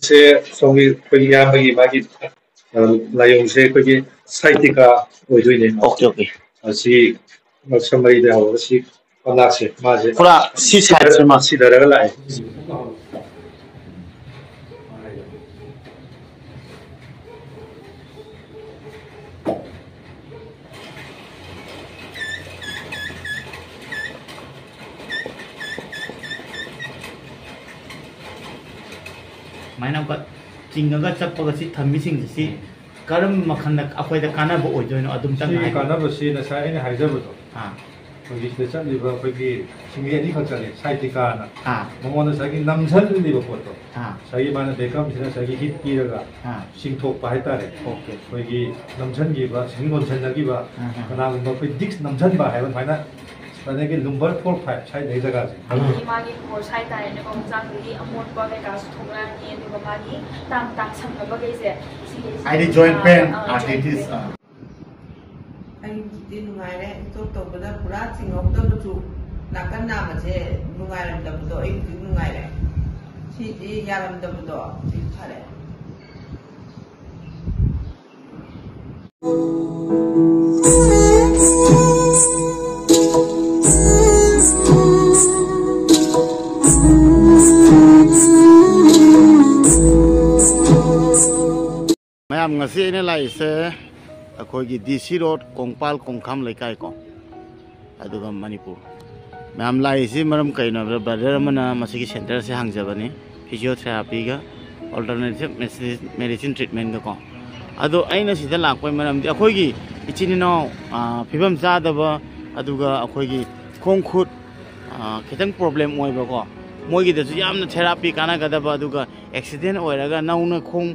से सोंगी कोई याबगी मागी लायों से कोई साइटिका ओइदोइने ओके ओके असी समरी दे हो असी पनाक से माजे पूरा सी साइड से मा सिधरगा लाए माइना का चिंगगा चप्पगा सी थम्मी सिंग सी करम मखन अखोइदा कानाबो ओइदोइनो अदुम तंग सी कानाबसी ना साइने हाइजबदो हां ꯍꯧꯖꯤꯛꯁꯤꯗ ꯆꯠꯂꯤꯕ ꯑꯩꯈꯣꯏꯒꯤ ꯁꯤꯡꯃꯤ ꯑꯅꯤꯈꯛ ꯆꯠꯂꯦ ꯁꯥꯏꯇꯤꯀꯥꯅ हाँ ꯃꯉꯣꯟꯗ ꯉꯁꯥꯏꯒꯤ ꯅꯝꯁꯤꯜꯂꯤꯕ ꯄꯣꯠꯇꯣ हाँ ꯉꯁꯥꯏꯒꯤ ꯃꯥꯅ ꯕꯦꯀꯝꯁꯤꯗ ꯉꯁꯥꯏꯒꯤ ꯍꯤꯠ ꯄꯤꯔꯒ हाँ ꯆꯤꯡꯊꯣꯛꯄ ꯍꯥꯏꯇꯥꯔꯦ ओके ꯑꯩꯈꯣꯏꯒꯤ ꯅꯝꯁꯤꯟꯈꯤꯕ ꯁꯤꯡ ꯂꯣꯟꯁꯤꯟꯅꯈꯤꯕ हाँ हाँ ꯀꯅꯥꯒꯨꯝꯕ ꯑꯩꯈꯣꯏ ꯗꯤꯛꯁ ꯅꯝꯁꯤꯟꯕ ꯍꯥꯏꯕ ꯑꯗꯨꯃꯥꯏꯅ ꯑꯗꯒꯤ ꯅꯝꯕꯔ 4 5 ꯁꯥꯏꯗꯒꯤ ꯖꯒꯥꯁꯦ मागी कोर्स है तारे ने कौन सा भी अमोट पर के कास थोड़ा नहीं है तो मागी तांग तांग संग बगे से ID joint pain arthritis anh đi ngoài đấy tôi tổng bữa đó bữa đó sinh học tôi một chút là cái nào mà sẽ ngoài làm đầm đó anh cứ ngoài đấy chị đi ra làm đầm đó thì phải đấy ma'am ngasi ne lai se अखोई की DC road Kongpal Kongkham लेकाय को अदुगा Manipur ma'am लाइसी मरम कइनो brother मना मसिकी centre से हांगजबनी physiotherapy का alternative medicine treatment का को अदो अइना सिदा लाकपय मरम दि अखोई की इचिनिनो फिबम चादबा अदुगा अखोई की खोंखुट खितंग प्रॉब्लम ओइबा को मोगी दसु यामना थेरापी काना गदबा अदुगा एक्सीडेंट ओइरागा नौना खोंग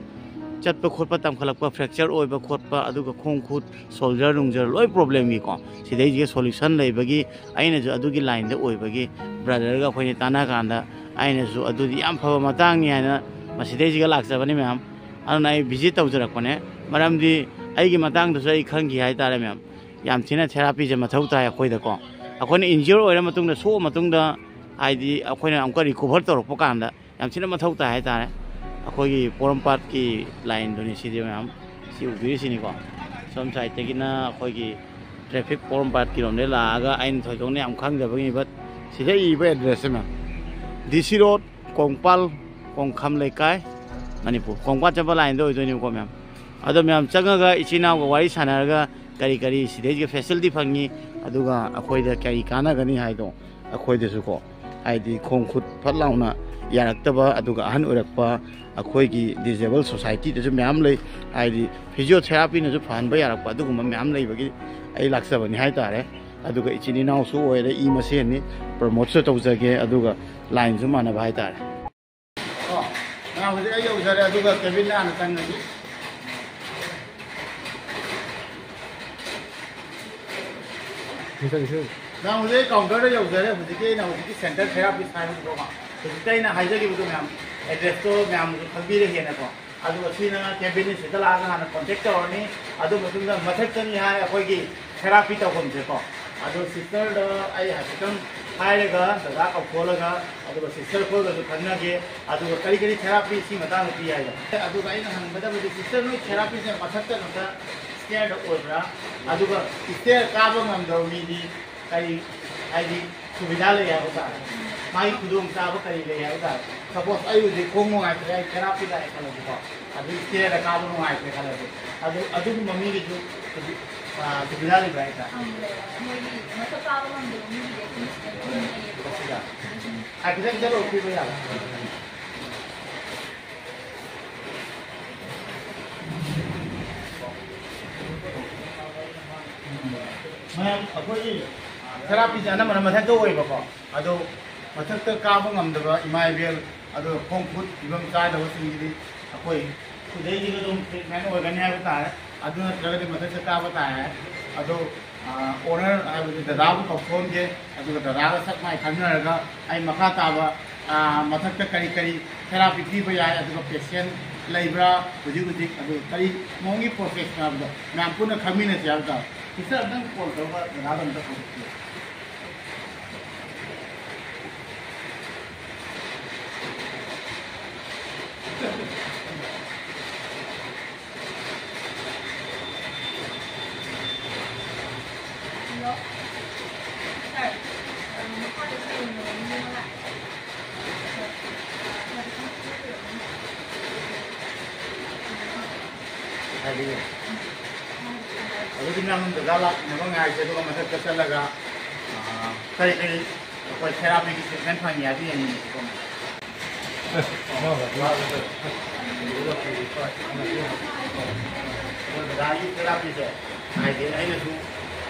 चटप खोटप तमखलप फ्रैक्चर ओइबा खोटपा अदुगा खोंग खुद सोल्जर नुंजर लोय प्रॉब्लम की को सिदै जे सॉल्यूशन लेबगी आइना जो अदुगी लाइन दे ओइबगी ब्रदर गा खोइने ताना कांदा आइना जो अदुदी याम फबा मतांग नि आइना मसिदै जिगा लाक्सबनी मैम अन आई विजिट तौजरकने मरमदी आइगी मतांग दसु आई खंगी हाय तारे मैम याम थिना थेरापी जे मथौ ताय खोइदा को अखोइने इंजर ओइरा मतुंग सो मतुंग आइदी अखोइने अमका रिकवर तौरप कांदा याम थिना मथौ ताय हाय तारे अखोगी पोरमपाट की लाइन दुनी सिदे मैम सि उबि सिनी को सम साइड तगिना अखोगी ट्रैफिक पोरमपाट की रोमदे लागा आइन थोजोंने आम खंगजबगी बट सिदे इबे address ma'am DC road Kongpal Kongkham Leikai Manipur कोंगपा चबा लाइन दो इदोनी को मैम अदो मैम चंगगा इचिनाव को वारी सानारगा करी करी सिदे के फैसिलिटी फंगी अदुगा अखोइदा कई कानागनी हाइदो अखोइदसु को आइदी खोंखुत फलाउना यारक्तबा अदुगा अहन उरक्पा अखोइगी डिसेबल सोसाइटी दसु मैम ले आइदी फिजियोथेरापी नसु फानबा यारक्पा अदुगुम मैम लेबगी आई लाक्सबनी हाय तारे अदुगा इचिनी नाउ सु ओइरे ई मसेनी प्रमोट सु तौजगे अदुगा लाइन सु मानबा हाय तारे ओ ना होजे आई उजरे अदुगा केबिन ना तंगगी ना होजे काउंटर रे उजरे होजे के ना होजे सेंटर थेरापी साइड को कहीं हाइजगी मैम एड्रेस तो मैम खबीरे हेना को कैबिन से लागा हाँ कॉन्टेक्ट तौरनी मथक्तनी है अखोगी थेरापी तौम से को सिस्टर दगा कौखोलगा सिस्टर खोलू खनगे करी करी थेरापी पी है हंगदी सिस्टर नई थेरापी से मथक् स्टेयर होब्रा स्टेयर काब मीदी कई सुविधा ले माई खुदों चाब कई ले सपोज अभी खोंग नुआइत्रे थेरापी लाए खलको स्टेयर काब नुआइत्रे खलको मम्मी की सुविधा लेब्रा खितंग चलो पीब यार मैम अखोई थेरापी से अनम मथक होइबको अदो मथक काब ngमदबा इमा इबेल अदो खोंग खुद इबम चादबसिंगी अखोई खुदैगी दम ट्रीटमेंट होगनी है तारे अदो नत्रगदि मथक काब ताए अदो ओनर दादाबु कौफोनगे अदो दादागा सक माइ खनरगा आई मखा ताबा मथक करी करी थेरापी पीब याय अदो पेशेंट लेब्रा हुजी हुजी अदो करी मोंगी प्रोसेस नाबदो मैम पुना खमिने याबदा किसर अदन कॉल करबा दादाम तक 하이디 어디 면 자라 뭔가 이제 또 맞아 끝살라가 그래 거의 테라피 센 판이야 뒤에는 라이 테라피제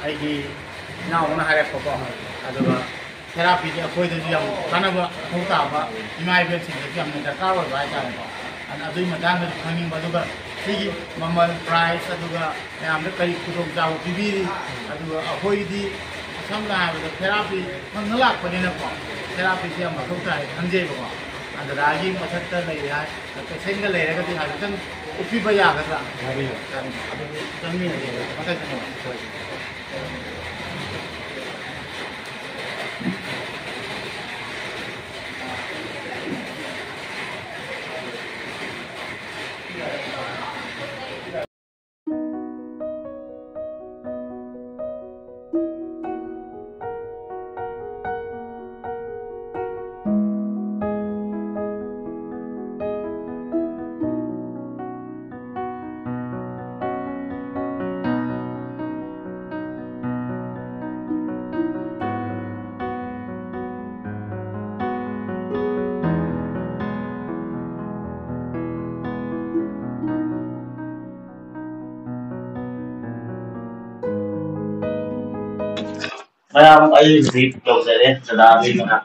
아이디 나오는 하랬고 아주가 테라피제 거기도 좀 가나봐 통다봐 이마이벨 친구들 좀 darawa ba ta ba ana dui matanga khangin baduga sigi mamal price aduga yamna kari khudong jaw bibiri aduga ahoidi samla ha therapy mangala panina ko therapy se ma thokta khanje ba ada ragi mathakta lai ya ta single lai raga ti ha tan upi ba ya ga ta adu tanni ne mathakta Mayam ay zip jauh sedari mana, sedari mana,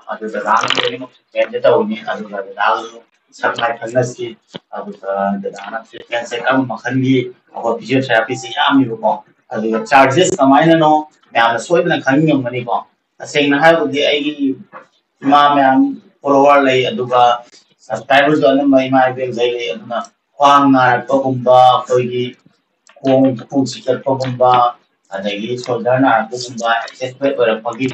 ada sedang ini macam tahu ni, ada sedang sampai kendasi, ada sedang sekian sekam makan di, apa physiotherapy sih kami bukan, ada charges kamain no, yang sesuai dengan kami yang mana bukan, sehingga hal itu ay cuma yang follower lagi, ada subscribers juga nama imai bel lagi, ada kuang nak pemba, pergi kuang pun pemba. Adagi saudara aku kumba expert berapagi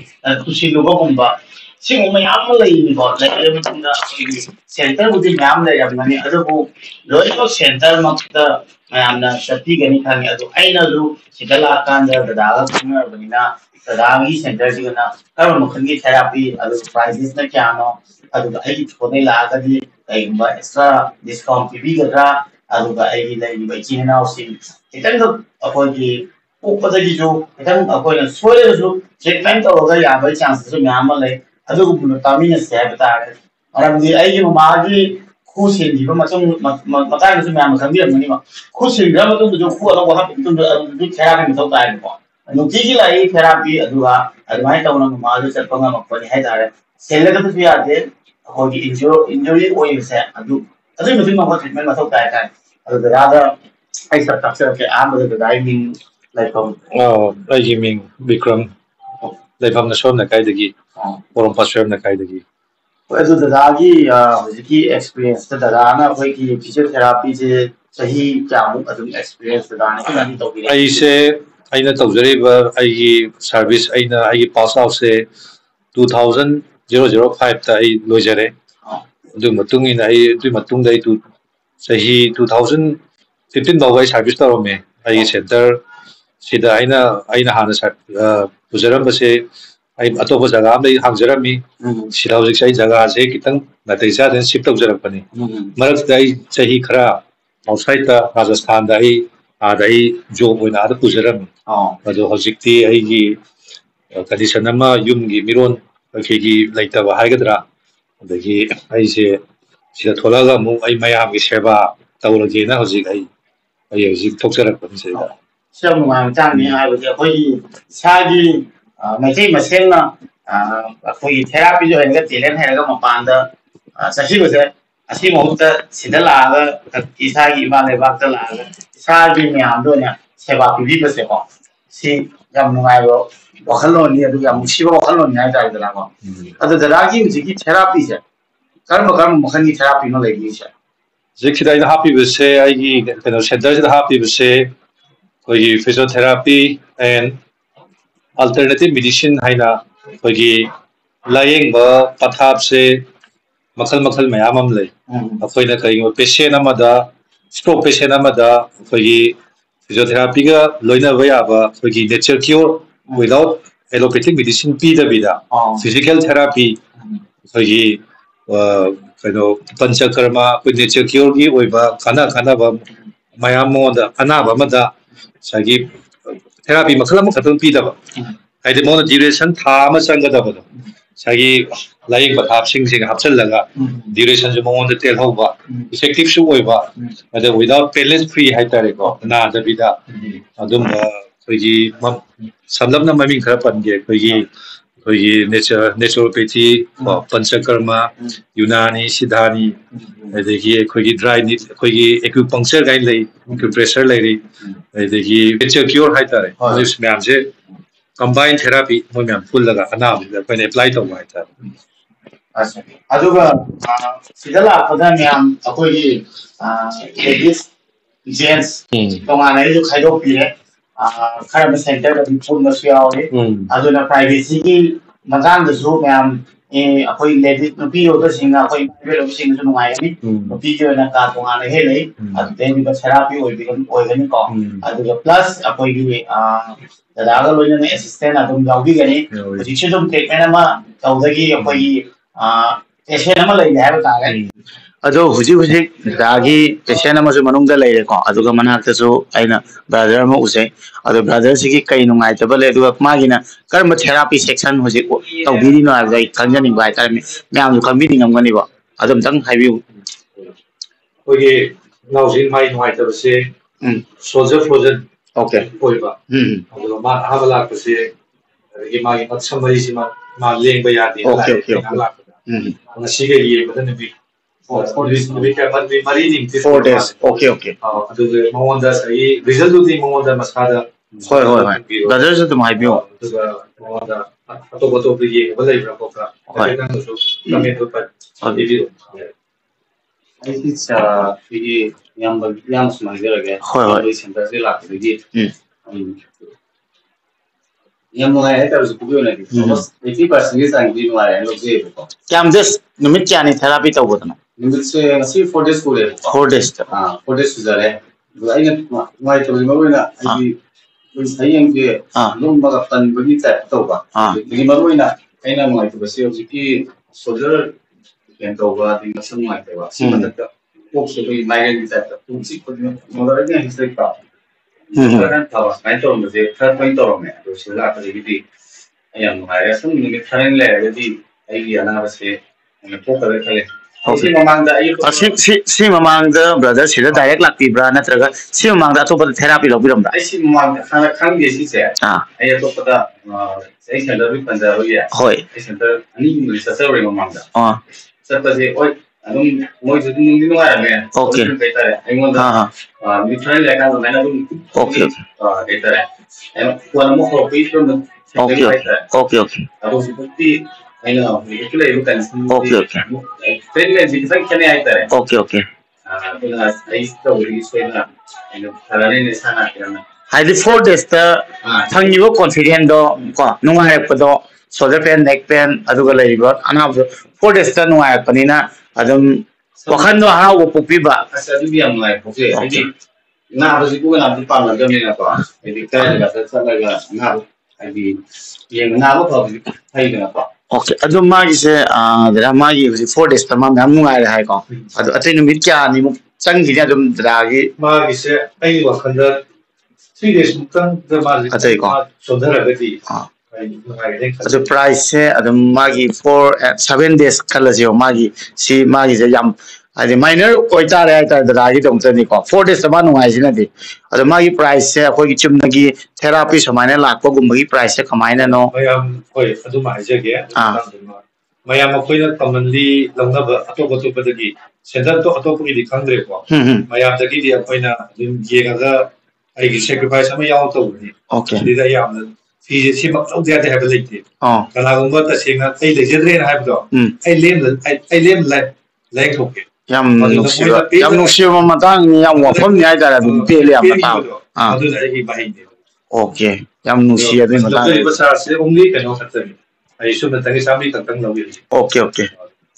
tusi lupa kumba sih umai amal lagi buat lagi macam dah center bukan nyam dah yang mana ada bu loyo center makta nyam dah seti gani kami ada aina lu setelah akan dah dalam semua begina dalangi center juga na kalau mungkin terapi ada prices nak kiano ada lagi thone laga di kumba extra discount pipi kerja ada lagi bagi na usin kita tu apa di Upadaji jo, kita aku yang soalnya jo, treatment kalau ada yang baik chance tu nyaman leh, ada aku pun kami ni saya betul. Orang di ayi magi khusyuk di, macam macam tu nyaman kami yang mana mah, khusyuk dia macam tu jo, aku orang itu tu cara kami tahu tak apa. Nuki lagi terapi ada macam tu orang magi serpang apa ni ada. Selain itu dia ada, aku di injury oil saya, ada macam apa treatment macam tahu tak. Ada berada, ay structure ke am ada diving like I mean Vikram like from the show na kai dagi forum pastor na kai dagi itu dadagi hujiki experience dadana koi ki physiotherapy je sahi kyamu adum experience dadana ki to bi ai se aina tawjari ba ai service aina ai pass out se 2005 ta ai lojare du matung in ai du matung dai tu sahi 2015 ba ai service ta me ai center sida aina hana pujaram base ai atoba jaga am dei hangjarami sida hojik sai jaga se kitang natai sa den shift tawjarak pani marak dai chahi khara outside ta Rajasthan dai adai job oina ada pujaram ado hojik ti ai gi condition ama yum gi miron ke gi laita ba haigadra adagi ai se sida tholaga mu ai mayam gi seba tawlagi na hojik ai hojik thokjarak pani se siapa yang cakap ni aku dia koi sagi macam macam na koi terapi jo enggak jalan enggak mapanda sahih betul asli mau tu sudah laga isagi mana waktu laga sagi ni ando ni sebab pilih betul kok si yang mengai lo wakalo ni ada yang musiba wakalo ni ada dalam kok ada lagi uji terapi je kalau makan ni terapi no lagi je jadi kita ini happy bersih lagi kalau center kita happy bersih kogi physiotherapy and alternative medicine haina kogi layeng ba pathap se makhal mayam am le akoina kai patient amada stroke patient amada kogi physiotherapy ga loina ba ba kogi nature cure without allopathic medicine pi da bida physical therapy kogi kano panchakarma koi nature cure gi oiba kana ba mayam monda anaba mada sagi therapy makhala ma khatam pi da ba haide mon duration tha ma changa da ba sagi laik ba thap sing sing hapchal laga duration jo mon tel ho ba effective su oiba ada without painless free hai tare ko na da bida adum koi samlapna maming khara pange koi naturopathy panchakarma Unani Siddhani adagi koi dry koi acupuncture gain lei acupressure lei ri adagi nature cure hai tare this myam se combined therapy mo myam full laga ana koi apply to mai ta aduga sidala pada myam akoi ladies gents tongana isu khaidok pi khara center da pun ma su yaw ni aduna privacy ki matang da su myam akoi ladies nupi yo da singa akoi belo sing su ngai ni nupi jo na ka tongana he lei adu ba therapy oi gani ko aduga plus akoi gi da ga loina ne assistant adum gaubi gani jichu dum treatment ama tawdagi akoi patient ama lai hai ba ta ga अदो हुजी दागी patient अमसु मनुंग दा लेरे को अदुगा मनाक्तसु आइना brother म उसे अदो brother सिगी कई नुंगाइ तबले अदुगा मागिना कर्म थेरापी सेक्शन हुजी तौबिरि नो आइ खंजनि बाय तार म्याम जु खंबिनि ngमगनि बो अदम तंग हाइबिउ कोई नाउजिन माइ नुआइ तबसे सोल्जर फ्रोजन ओके ओइबा अदो मा हाबला कसे गे माइ मत्समरि सिमा मा लेंग बयादि okay okay ngasiga ye madan bi 4 days mari ning 4 days okay okay adu monda sai result du monda masada hoi brother su tum haibio monda ato bi ye balai bra ko ka kan su kame to pa video it's figi yam smagera ge hoi center se la figi yam mo hai ta su puyo na ki almost 80% is ang di no ai lo je ko kyam this numit kya ni therapy taw bodna numit se asi 4 days ko le 4 days 4 days su jare ai na mai to mo na ai ko sai yang ge lom ba ka pan ba ni ta to ba ni ma mo na ai na mai to ba se ji ki soldier ken to ba ding sang mai ta ba si ma ta ko se ko mai ge ta to si ko mo da ge ni se ka kan ta ba mai to mo je third point to me to se la ta ji di ai am mai ya sang ni tharen le ge di ai gi ana ba se ne ko ka le kale si mamangda ai si mamangda brother sida direct lakti bra natraga si mamangda to ba therapy lo biram da ai si mamangda khang ge si se ai to pada sai center bi panja ro ya hoi ai center ani ni sa sa ro mamangda sa ta je oi anum moi ju nung dinu ara me okay kai ta ai mon da ni try le ka na dum okay kai ta ai ko mo ko pi to no okay ado si putti I know. Ikula you can see. Okay. Then let's see. Some can I tell. Okay. Because I story is when I know. Kalani is sana kirana. Hai the 4 days ta thang ni wo confident do ko nunga hai pa do shoulder pain neck pain aduga lai ba ana 4 days ta nunga hai pani na adum wakhan do ha wo pupi ba asa du bi am lai pupi ai na ba ji ku na bi pa na ga me na pa ai ka ga sa la ga na ai bi ye na ba pa bi ai ga pa okay adu magi se dra magi 4 days tamam nam nungai hai ko adu atai numit kya ni mu chang gi adum dra gi magi se ai wa khanda 3 days mukang da magi atai ko sodhara gati adu price se adum magi 7 days kala je magi si magi se yam adi minor oi ta re ta dra gi dong chani ko 4 days tamam nungai sina di adu magi price se khoi gi chumna gi therapy samaina lakpa gum gi price se kamaina no mayam oi adu mai je ge mayam khoi na commonly longna ba atop da gi center to atop gi di khangre ko mayam da gi di khoi na ye ga ai gi sacrifice ama yaw to ni okay di da yam fi je si mak au dia de ha ba lei kana gum ba ta singa ai le je re na ha ba do ai lem lai thok yam nusiba matang ni yam wafam ni ai da dum pe le am ta adu da ai bai ni okay yam nusi adu matang ba sa se only kano khatami ai su na tangi sami tang tang lawi okay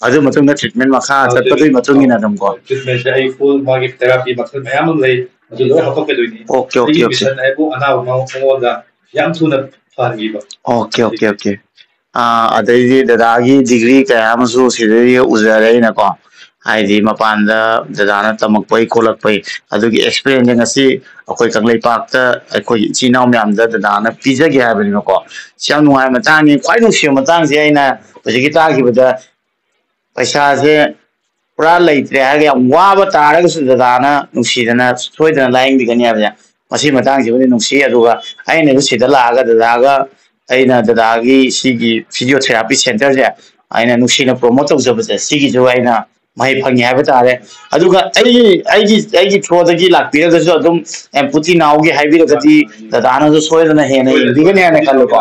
adu matung na treatment ma kha ta padui matung ina dum ko treatment ai full magi therapy makal mayam lei adu lo ha ko pe doi ni okay bisan ai bu ana ma ngo da yam thuna phangi ba okay adai di dadagi degree ka am su sidai uzare na ko ꯍꯥꯏꯗꯤ ꯃꯄꯥꯟꯗ ꯗꯗꯥꯅ ꯇꯝꯃꯛꯄꯩ ꯈꯣꯠꯂꯛꯄꯩ ꯑꯗꯨꯒꯤ experience ꯉꯁꯤ ꯑꯩꯈꯣꯏ ꯀꯪꯂꯩꯄꯥꯛꯇ ꯑꯩꯈꯣꯏꯒꯤ ꯏꯆꯤꯜ ꯏꯅꯥꯎ ꯃꯌꯥꯝꯗ ꯗꯗꯥꯅ ꯄꯤꯖꯒꯦ ꯍꯥꯏꯕꯅꯤꯅꯀꯣ ꯁꯤ ꯌꯥꯝ ꯅꯨꯡꯉꯥꯏꯕ ꯃꯇꯥꯡꯅꯤ ꯈ꯭ꯋꯥꯏ ꯅꯨꯡꯁꯤꯕ ꯃꯇꯥꯡꯁꯦ ꯑꯩꯅ ꯍꯧꯖꯤꯛꯀꯤ ꯇꯥꯈꯤꯕꯗ ꯄꯩꯁꯥꯁꯦ ꯄꯨꯔꯥ ꯂꯩꯇ꯭ꯔꯦ ꯍꯥꯏꯔꯒ ꯌꯥꯝ ꯋꯥꯕ ꯇꯥꯔꯒꯁꯨ ꯗꯗꯥꯅ ꯅꯨꯡꯁꯤꯗꯅ ꯁꯣꯏꯗꯅ ꯂꯥꯏꯌꯦꯡꯕꯤꯒꯅꯤ ꯍꯥꯏꯕꯁꯦ ꯃꯁꯤ ꯃꯇꯥꯡꯁꯤꯕꯨꯗꯤ ꯅꯨꯡꯁꯤ ꯑꯗꯨꯒ ꯑꯩꯅꯁꯨ ꯁꯤꯗ ꯂꯥꯛꯑꯒ ꯗꯗꯥꯒ ꯑꯩꯅ ꯗꯗꯥꯒꯤ ꯁꯤꯒꯤ ꯐꯤꯖꯤꯑꯣꯊꯦꯔꯥꯄꯤ ꯁꯦꯟꯇꯔꯁꯦ ꯑꯩꯅ ꯅꯨꯡꯁꯤꯅ ꯄ꯭ꯔꯣꯃꯣꯠ ꯇꯧꯖꯕꯁꯦ ꯁꯤꯒꯤꯁꯨ ꯑꯩꯅ ꯃꯍꯩ ꯐꯪꯉꯤ ꯍꯥꯏꯕ ꯇꯥꯔꯦ ꯑꯗꯨꯒ ꯑꯩꯒꯤ ꯊ꯭ꯔꯣꯗꯒꯤ ꯂꯥꯛꯄꯤꯔꯒꯁꯨ ꯑꯗꯨꯝ ꯄꯨꯇꯤ ꯅꯥꯎꯒꯤ ꯍꯥꯏꯕꯤꯔꯒꯗꯤ ꯗꯗꯥꯅꯁꯨ ꯁꯣꯏꯗꯅ ꯍꯦꯟꯅ ꯌꯦꯡꯕꯤꯒꯅꯤ ꯍꯥꯏꯅ ꯈꯜꯂꯦꯀꯣ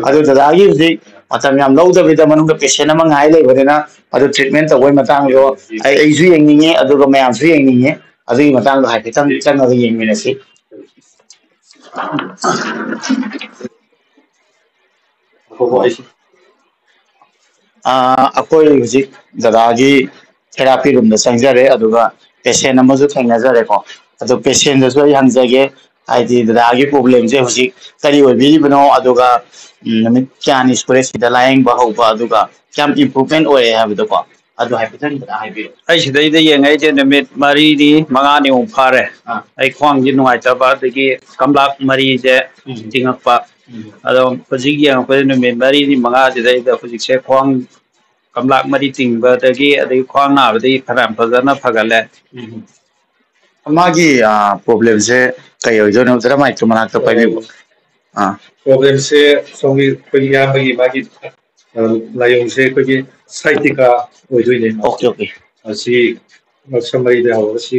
ꯑꯗꯨ ꯗꯗꯥꯒꯤ ꯍꯧꯖꯤꯛ ꯃꯇꯝ ꯌꯥꯝ ꯂꯧꯗꯕꯤꯗ ꯃꯅꯨꯡꯗ ꯄꯦꯁꯦꯟ ꯑꯃ ꯉꯥꯏ ꯂꯩꯕꯅꯤ나 ꯑꯗꯨ ꯇ꯭ꯔꯤꯠꯃꯦꯟ ꯇꯧꯕꯒꯤ ꯃꯇꯥꯡꯗꯣ ꯑꯩꯁꯨ ꯌꯦꯡꯅꯤꯡꯉꯤ ꯑꯗꯨꯒ ꯃꯌꯥꯝꯁꯨ ꯌꯦꯡꯅꯤꯡꯉꯤ ꯑꯗꯨꯒꯤ ꯃꯇꯥꯡꯗꯣ ꯍꯥꯏꯐꯦꯠꯇꯪ ꯆꯪꯉꯒ ꯌꯦꯡꯃꯤꯟꯅꯁꯤ ꯑꯩꯈꯣꯏ ꯍꯧꯖꯤꯛ ꯗꯗꯥꯒꯤ ꯊꯦꯔꯥꯄꯤ ꯔꯨꯝꯗ ꯆꯪꯖꯔꯦ ꯑꯗꯨꯒ ꯄꯦꯁꯦꯟ ꯑꯃꯁꯨ ꯊꯦꯡꯅꯖꯔꯦꯀꯣ ꯑꯗꯣ ꯄꯦꯁꯦꯟꯗꯁꯨ ꯑꯩ ꯍꯪꯖꯒꯦ ꯍꯥꯏꯗꯤ ꯗꯗꯥꯒꯤ ꯄ꯭ꯔꯣꯕ꯭ꯂꯦꯝꯁꯦ ꯍꯧꯖꯤꯛ ꯀꯔꯤ ꯑꯣꯏꯕꯤꯔꯤꯕꯅꯣ ꯑꯗꯨꯒ ꯅꯨꯃꯤꯠ ꯀꯌꯥꯅꯤ ꯁꯨꯔꯦ ꯁꯤꯗ ꯂꯥꯌꯦꯡꯕ ꯍꯧꯕ ꯑꯗꯨꯒ ꯀꯌꯥꯝ ꯏꯝꯄ꯭ꯔꯨꯚꯃꯦꯟ ꯑꯣꯏꯔꯦ ꯍꯥꯏꯕꯗꯣꯀꯣ ꯑꯗꯨ ꯍꯥꯏꯐꯦꯠꯇꯪ ꯗꯗꯥ ꯍꯥꯏꯕꯤꯌꯨ ꯑꯩ ꯁꯤꯗꯩꯗ ꯌꯦꯡꯉꯛꯏꯁꯦ ꯅꯨꯃꯤꯠ 4ꯅꯤ 5ꯅꯤꯃꯨꯛ ꯐꯥꯔꯦ ꯑꯩ ꯈ꯭ꯋꯥꯡꯁꯦ ꯅꯨꯡꯉꯥꯏꯇꯕ ꯑꯗꯒꯤ ꯀꯝꯂꯥꯛ ꯃꯔꯤꯁꯦ ꯆꯤꯡꯉꯛꯄ ꯑꯗꯣ ꯍꯧꯖꯤꯛ ꯌꯦꯡꯉꯛꯄꯗ ꯅꯨꯃꯤꯠ 4ꯅꯤ 5ꯁꯤꯗꯩꯗ ꯍꯧꯖꯤꯛꯁꯦ ꯈ꯭ꯋꯥꯡ ꯀꯝꯂꯥꯛ ꯃꯔꯤ ꯆꯤꯡꯕꯗꯒꯤ ꯑꯗꯒꯤ ꯈ꯭ꯋꯥꯡ ꯅꯥꯕꯗꯒꯤ ꯐꯅꯌꯥꯝ ꯐꯖꯅ ꯐꯒꯠꯂꯦ ꯃꯥꯒꯤ ꯄ꯭ꯔꯣꯕ꯭ꯂꯦꯝꯁꯦ ꯀꯩ ꯑꯣꯏꯗꯣꯏꯅꯣ ꯗꯔꯃꯥꯏꯛꯇꯨ ꯃꯅꯥꯛꯇ ꯄꯥꯏꯕꯤꯌꯨ ꯄ꯭ꯔꯣꯕ꯭ꯂꯦꯝꯁꯦ ꯁꯣꯝꯒꯤ ꯑꯩꯈꯣꯏꯒꯤ ꯏꯌꯥꯝꯕꯒꯤ ꯃꯥꯒꯤ ꯂꯥꯏꯑꯣꯡꯁꯦ ꯑꯩꯈꯣꯏꯒꯤ ꯁꯥꯏꯇꯤꯀꯥ ꯑꯣꯏꯗꯣꯏꯅꯦ ꯑꯣꯀꯦ ꯑꯣꯀꯦ ꯑꯁꯤ ꯉꯛꯁꯝ ꯃꯔꯤꯗ ꯍꯧꯔꯒ ꯁꯤ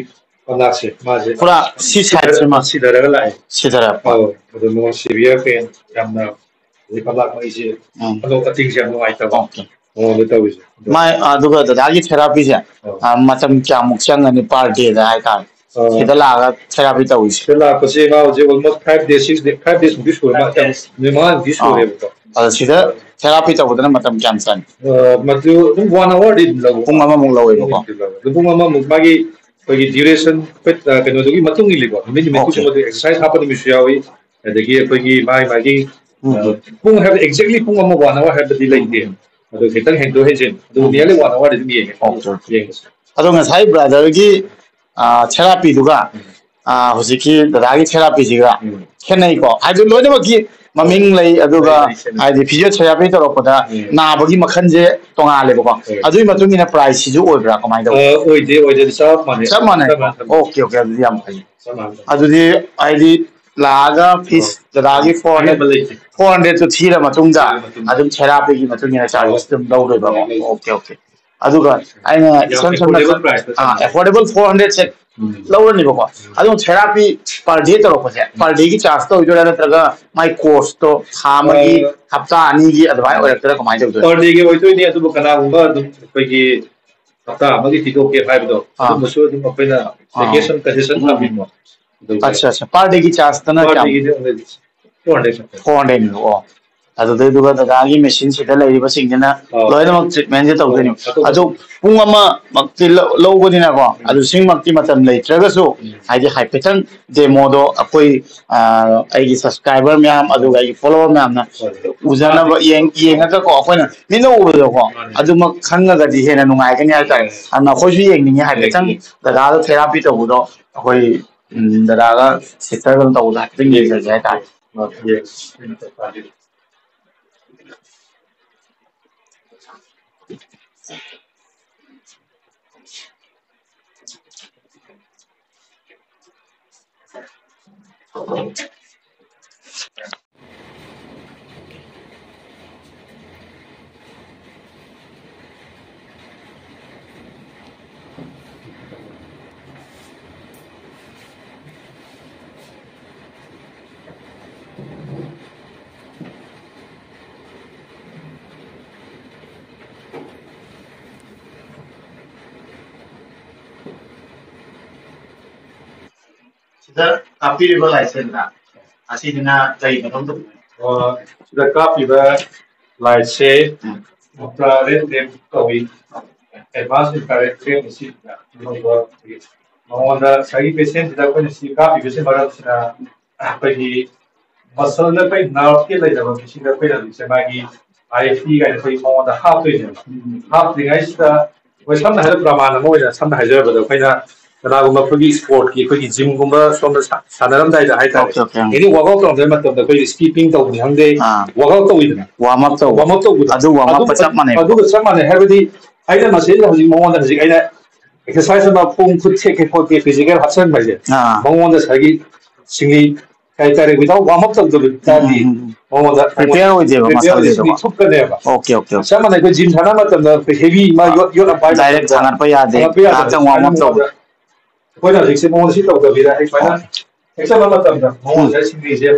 ꯃꯅꯥꯛꯁꯦ ꯃꯥꯁꯦ ꯄꯨꯔꯥ ꯁꯤ ꯁꯥꯏꯠꯁꯤꯃ ꯁꯤꯙꯔꯒ ꯂꯥꯛꯑꯦ ꯁꯤꯙꯔꯛꯄ ꯑꯗꯣ ꯃꯣꯏ ꯁꯤꯚꯤꯌꯔ ꯄꯦꯟ ꯌꯥꯝꯅ ꯑꯗꯩ ꯀꯝꯂꯥꯛ ꯃꯔꯤꯁꯦ ꯑꯗꯣ ꯑꯇꯤꯡꯁꯦ ꯌꯥꯝ ꯅꯨꯡꯉꯥꯏꯇꯕ ꯃꯉꯣꯟꯗ ꯇꯧꯔꯤꯁꯦ ꯃꯥꯏ ꯑꯗꯨꯒ ꯗꯗꯥꯒꯤ ꯊꯦꯔꯥꯄꯤꯁꯦ ꯃꯇꯝ ꯀꯌꯥꯃꯨꯛ ꯆꯪꯒꯅꯤ ꯄꯥꯔ ꯗꯦꯗ ꯍꯥꯏꯇꯥꯔꯦ ꯁꯤꯗ ꯂꯥꯛꯑꯒ ꯊꯦꯔꯥꯄꯤ ꯇꯧꯔꯤꯁꯦ ꯁꯤꯗ ꯂꯥꯛꯄꯁꯦ ꯃꯥ ꯍꯧꯖꯤꯛ ꯑꯣꯜꯃꯣꯁ 5 days 6 days 5 days ꯃꯨꯛꯇꯤ ꯁꯨꯔꯦ ꯃꯥ ꯅꯨꯃꯤꯠ 5ꯗꯤ ꯁꯨꯔꯦꯕꯀꯣ ꯑꯗꯣ ꯁꯤꯗ ꯊꯦꯔꯥꯄꯤ ꯇꯧꯕꯗꯅ ꯃꯇꯝ ꯀꯌꯥꯝ ꯆꯪꯏ ꯃꯗꯨ ꯑꯗꯨꯝ 1 hourꯗꯤ ꯑꯗꯨꯝ ꯂꯧꯕ ꯄꯨꯡ ꯑꯃꯃꯨꯛ ꯂꯧꯋꯦꯕꯀꯣ ꯑꯗꯨ ꯄꯨꯡ ꯑꯃꯃꯨꯛ ꯃꯥꯒꯤ ꯑꯩꯈꯣꯏꯒꯤ ꯗ꯭ꯌꯨꯔꯦꯁꯟ ꯀꯩꯅꯣꯗꯨꯒꯤ ꯃꯇꯨꯡ ꯏꯜꯂꯤꯀꯣ ꯅꯨꯃꯤꯠ ꯈꯨꯗꯤꯡꯃꯛꯇ ꯑꯦꯛꯁꯔꯁꯥꯏज ꯍꯥꯞꯄ ꯅꯨꯃꯤꯠꯁꯨ ꯌꯥꯎꯏ ꯑꯗꯒꯤ ꯑꯩꯈꯣꯏꯒꯤ ꯃꯥꯒꯤ ꯄꯨꯡ ꯍꯥꯏꯕꯗꯤ ꯑꯦꯛꯖꯦꯛꯠꯂꯤ ꯄꯨꯡ ꯑꯃ 1 hour ꯍꯥꯏꯕꯗꯤ ꯂꯩꯇꯦ ꯑꯗꯣ ꯈꯤꯇꯪ ꯍꯦꯟꯗꯣꯛ ꯍꯦꯟꯖꯤꯟ ꯑꯗꯨ ꯅꯤꯌꯔꯂꯤ 1 hourꯗꯤ ꯑꯗꯨꯝ ꯌꯦꯡꯉꯦ ꯑꯗꯣ ꯉꯁꯥꯏ ꯕ꯭ꯔꯗꯔꯒꯤ ꯊꯦꯔꯥꯄꯤꯗꯨꯒ ꯍꯧꯖꯤꯛꯀꯤ ꯗꯗꯥꯒꯤ ꯊꯦꯔꯥꯄꯤꯁꯤꯒ ꯈꯦꯠꯅꯩꯀꯣ ꯍꯥꯏꯗꯤ ꯂꯣꯏꯅꯃꯛꯀꯤ ꯃꯃꯤꯡ ꯂꯩ ꯑꯗꯨꯒ ꯍꯥꯏꯗꯤ ꯐꯤꯖꯤꯑꯣꯊꯦꯔꯥꯄꯤ ꯇꯧꯔꯛꯄꯗ ꯅꯥꯕꯒꯤ ꯃꯈꯜꯁꯦ ꯇꯣꯡꯉꯥꯜꯂꯦꯕꯀꯣ ꯑꯗꯨꯒꯤ ꯃꯇꯨꯡ ꯏꯟꯅ ꯄ꯭ꯔꯥꯏꯁꯁꯤꯁꯨ ꯑꯣꯏꯕ꯭ꯔꯥ ꯀꯃꯥꯏꯅ ꯇꯧꯏ ꯑꯣꯏꯗꯦ ꯆꯞ ꯃꯥꯟꯅꯩ ꯆꯞ ꯃꯥꯟꯅꯩ ꯑꯣꯀꯦ ꯑꯣꯀꯦ ꯑꯗꯨꯗꯤ ꯌꯥꯝ ꯐꯩ ꯑꯗꯨꯗꯤ ꯍꯥꯏꯗꯤ ꯂꯥꯛꯑꯒ ꯐꯤꯁ ꯗꯗꯥꯒꯤ 400 ꯊꯤꯔ ꯃꯇꯨꯡꯗ ꯑꯗꯨꯝ ꯊꯦꯔꯥꯄꯤꯒꯤ ꯃꯇꯨꯡ ꯏꯟꯅ ꯆꯥꯔꯖꯦꯁ ꯑꯗꯨꯝ ꯂꯧꯗꯣꯏꯕ ꯑꯣꯀꯦ ꯑꯣꯀꯦ ꯑꯗꯨꯒ ꯑꯩꯅ ꯏꯁꯝ ꯁꯝꯅ ꯑꯦꯐꯣꯔꯗꯦꯕꯜ 400ꯁꯦ ꯂꯧꯔꯅꯤꯕꯀꯣ ꯑꯗꯨꯝ ꯊꯦꯔꯥꯄꯤ ꯄꯔ ꯗꯦ ꯇꯧꯔꯛꯄꯁꯦ ꯄꯔ ꯗꯦꯒꯤ ꯆꯥꯔꯖ ꯇꯧꯗꯣꯏꯔꯥ ꯅꯠꯇ꯭ꯔꯒ ꯃꯥꯏ ꯀꯣꯔꯁꯇꯣ ꯊꯥ ꯑꯃꯒꯤ ꯍꯞꯇꯥ ꯑꯅꯤꯒꯤ ꯑꯗꯨꯃꯥꯏꯅ ꯑꯣꯏꯔꯛꯇꯣꯏꯔꯥ ꯀꯃꯥꯏꯅ ꯇꯧꯗꯣꯏꯅꯣ ꯄꯔ ꯗꯦꯒꯤ ꯑꯣꯏꯗꯣꯏꯅꯤ ꯑꯗꯨꯕꯨ ꯀꯅꯥꯒꯨꯝꯕ ꯑꯗꯨꯝ ꯑꯩꯈꯣꯏꯒꯤ ꯍꯞꯇꯥ ꯑꯃꯒꯤ ꯊꯤꯗꯣꯛꯀꯦ ꯍꯥꯏꯕꯗꯣ ꯑꯗꯨꯝꯕꯁꯨ ꯑꯗꯨꯝ ꯑꯩꯈꯣꯏꯅ ꯀꯟꯁꯦꯁꯟ ꯊꯝꯃꯤꯀꯣ ꯑꯠꯆꯥ ꯑꯠꯆꯥ ꯄꯔ ꯗꯦꯒꯤ ꯆꯥꯔꯖꯇꯅ ꯀꯌꯥꯝ 400 ꯑꯣ ꯑꯗꯨꯗꯩꯗꯨꯒ ꯗꯗꯥꯒꯤ ꯃꯦꯆꯤꯟꯁꯤꯗ ꯂꯩꯔꯤꯕꯁꯤꯡꯁꯤꯅ ꯂꯣꯏꯅꯃꯛ ꯇ꯭ꯔꯤꯠꯃꯦꯟꯁꯦ ꯇꯧꯗꯣꯏꯅꯤ ꯑꯗꯨ ꯄꯨꯡ ꯑꯃꯃꯛꯇꯤ ꯂꯧꯕꯅꯤꯅꯀꯣ ꯑꯗꯨ ꯁꯤꯃꯛꯇꯤ ꯃꯇꯝ ꯂꯩꯇ꯭ꯔꯒꯁꯨ ꯍꯥꯏꯗꯤ ꯍꯥꯏꯐꯦꯠꯇꯪ ꯗꯦꯃꯣꯗꯣ ꯑꯩꯈꯣいꯑꯩꯒꯤ ꯁꯕꯁꯀ꯭ꯔꯥꯏꯕꯔ ꯃꯌꯥꯝ ꯑꯗꯨꯒ ꯑꯩꯒꯤ ꯐꯣꯂꯣꯋꯔ ꯃꯌꯥꯝꯅ ꯎꯖꯅꯕ ꯌꯦꯡꯉꯒꯀꯣ ꯑꯩꯈꯣꯏꯅ ꯃꯤꯠꯅ ꯎꯕꯗꯀꯣ ꯑꯗꯨꯃꯛ ꯈꯪꯉꯒꯗꯤ ꯍꯦꯟꯅ ꯅꯨꯡꯉꯥꯏꯒꯅꯤ ꯍꯥꯏꯇꯥꯔꯦ ꯑꯗꯨꯅ ꯑꯩꯈꯣꯏꯁꯨ ꯌꯦꯡꯅꯤꯡꯉꯦ ꯍꯥꯏꯐꯦꯠꯇꯪ ꯗꯗꯥꯗ ꯊꯦꯔꯥꯄꯤ ꯇꯧꯕꯗꯣ ꯑꯩꯈꯣꯏ ꯗꯗꯥꯒ ꯁꯤꯁꯇꯔꯒ ꯇꯧꯕꯗꯣ ꯍꯥꯏꯐꯦꯠꯇꯪ ꯌꯦꯡꯖꯒꯦ ꯍꯥꯏꯇꯥꯔꯦ ꯁꯤꯗ ꯀꯥꯞꯄꯤꯔꯤꯕ ꯂꯥꯏꯠꯁꯤꯅ ꯑꯁꯤꯁꯤꯅ ꯀꯔꯤ ꯃꯊꯧ ꯇꯧꯕꯅꯣ ꯁꯤꯗ ꯀꯥꯞꯄꯤꯕ ꯂꯥꯏꯠꯁꯦ ꯏꯟꯐ꯭ꯔꯥꯔꯦꯗ ꯂꯦꯝꯞ ꯀꯧꯏ ꯑꯦꯗꯚꯥꯟꯁ ꯏꯟꯐ꯭ꯔꯥꯔꯦꯗ ꯂꯦꯝꯞ ꯑꯁꯤꯗ ꯑꯅꯧꯕ ꯃꯉꯣꯟꯗ ꯉꯁꯥꯏꯒꯤ ꯄꯦꯁꯦꯟꯁꯤꯗ ꯑꯩꯈꯣꯏꯅ ꯁꯤ ꯀꯥꯞꯄꯤꯕꯁꯤ ꯃꯔꯝꯁꯤꯅ ꯑꯩꯈꯣꯏꯒꯤ ꯃꯁꯜꯗ ꯑꯩꯈꯣꯏ ꯅꯔꯚꯀꯤ ꯂꯩꯖꯕ ꯃꯤꯁꯤꯡꯗ ꯑꯩꯈꯣꯏꯅ ꯍꯧꯖꯤꯛꯁꯦ ꯃꯥꯒꯤ IFP ꯀꯥꯏꯅ ꯑꯩꯈꯣꯏ ꯃꯉꯣꯟꯗ ꯍꯥꯞꯇꯣꯏꯅꯦꯕ ꯍꯥꯞꯇ꯭ꯔꯤꯉꯩꯁꯤꯗ ꯍꯣꯏ ꯁꯝꯅ ꯍꯥꯏꯔꯕ ꯄ꯭ꯔꯃꯥꯟ ꯑꯃ ꯑꯣꯏꯅ ꯁꯝꯅ ꯍꯥꯏꯖꯔꯕꯗ ꯑꯩꯈꯣꯏꯅ ꯀꯅꯥꯒꯨꯝꯕ ꯑꯩꯈꯣꯏꯒꯤ ꯁ꯭ꯄꯣꯔꯠꯀꯤ ꯑꯩꯈꯣꯏꯒꯤ ꯖꯤꯝꯒꯨꯝꯕ ꯁꯣꯝꯗ ꯁꯥꯟꯅꯔꯝꯗꯥꯏꯗ ꯍꯥꯏꯇꯥꯔꯦ ꯑꯦꯅꯤ ꯋꯥꯛ ꯑꯥꯎꯠ ꯇꯧꯔꯝꯗꯥꯏ ꯃꯇꯝꯗ ꯑꯩꯈꯣꯏꯒꯤ ꯁ꯭ꯀꯤꯞꯄꯤꯡ ꯇꯧꯕꯅꯤ ꯈꯪꯗꯦ ꯋꯥꯛ ꯑꯥꯎꯠ ꯇꯧꯋꯤꯗꯅ ꯋꯥꯔꯝ ꯑꯞ ꯇꯧꯕꯗꯣ ꯆꯞ ꯑꯗꯨꯒ ꯆꯞ ꯃꯥꯟꯅꯩ ꯍꯥꯏꯕꯗꯤ ꯑꯩꯅ ꯃꯁꯤꯗ ꯍꯧꯖꯤꯛ ꯃꯉꯣꯟꯗ ꯍꯧꯖꯤꯛ ꯑꯩꯅ एक्सरसाइज में पुंग खुद से के फोटे फिजिकल हसन भाई मंगों दा सगी सिंगी काय तारे विदाउट वार्म अप तक दो ताली मंगों दा प्रिपेयर हो जेबा मसल दे सिंगी थुप कर देबा ओके ओके ओके सब माने को जिम थाना मतलब दा हेवी मा यो ना पाई डायरेक्ट थाना पे याद है ताकि वार्म अप तो कोई ना जिसे मंगों से तो बिरा एक पाना ऐसा मतलब दा मंगों दा सिंगी जे